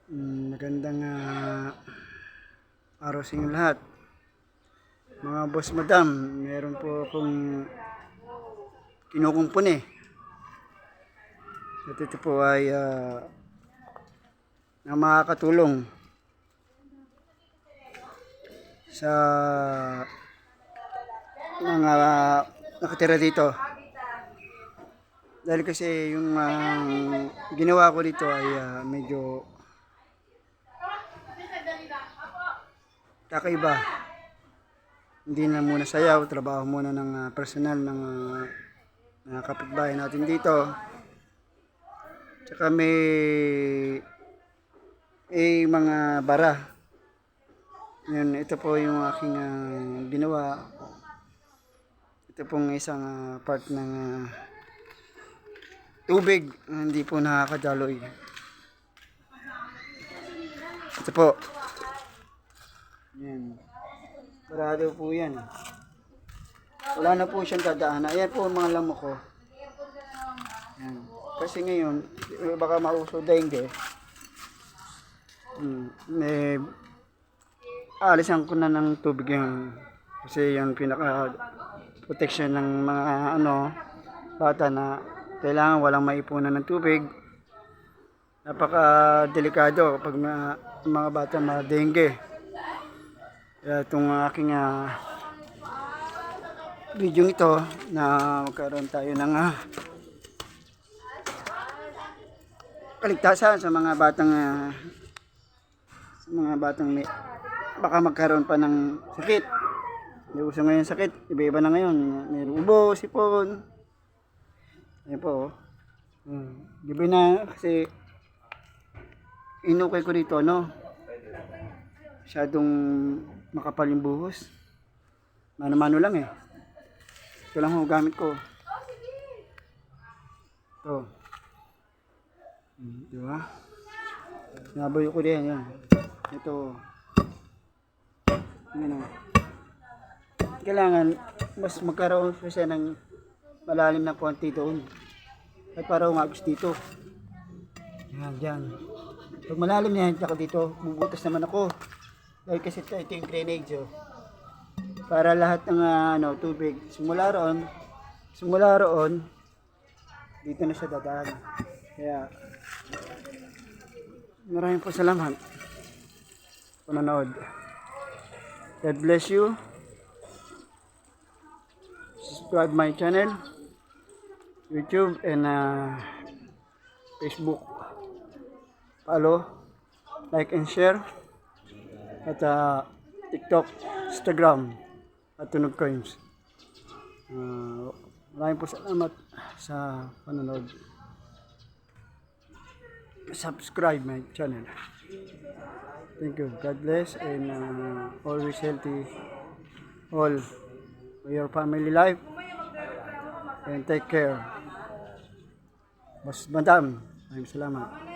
Magandang araw sa inyo lahat. Mga boss madam, meron po akong kinukumpun eh. At ito po ay na makakatulong sa mga nakatira dito. Dahil kasi yung ginawa ko dito ay medyo kakaiba. Hindi na muna sayaw, trabaho muna ng personal ng kapitbahay natin dito. Tsaka may mga bara. Yun, ito po yung aking ginawa. Ito pong isang part ng tubig, hindi po nakakadaloy. Ito po. Yan. Parado po yan. Wala na po siyang dadaanan. Ayan po ang mga lamok ko. Yan. Kasi ngayon, baka mauso dengue. Alisan ko na ng tubig yung kasi yung pinaka protection ng mga bata na kailangan walang maipunan ng tubig. Napaka delikado kapag mga bata ma-dengue. Kaya itong aking video ito na magkaroon tayo ng kaligtasan sa mga batang may baka magkaroon pa ng sakit. May uso ngayon sakit, iba-iba na ngayon. May ubo, sipon. Ayan po. Giba na kasi inukay ko dito, masyadong makapal yung buhos. Mano-mano lang eh. Ito lang ang gamit ko. Ito. Diba? Naboy ko din yan. Ito. Kailangan mas magkaroon siya ng malalim na konti doon. At para umagos dito. Yan, dyan. Pag malalim na yan, ako dito, bubutas naman ako. Dahil kasi ito yung drainage. Para lahat ng tubig, simula roon, dito na siya dadaan. Kaya, maraming po salamat. Panonood. God bless you. Subscribe my channel, YouTube and Facebook. Follow, like and share. At TikTok, Instagram at Tunog Coins. Maraming po salamat sa panonood. Subscribe my channel. Thank you. God bless and always healthy all for your family life and take care. Boss Madam, maraming salamat.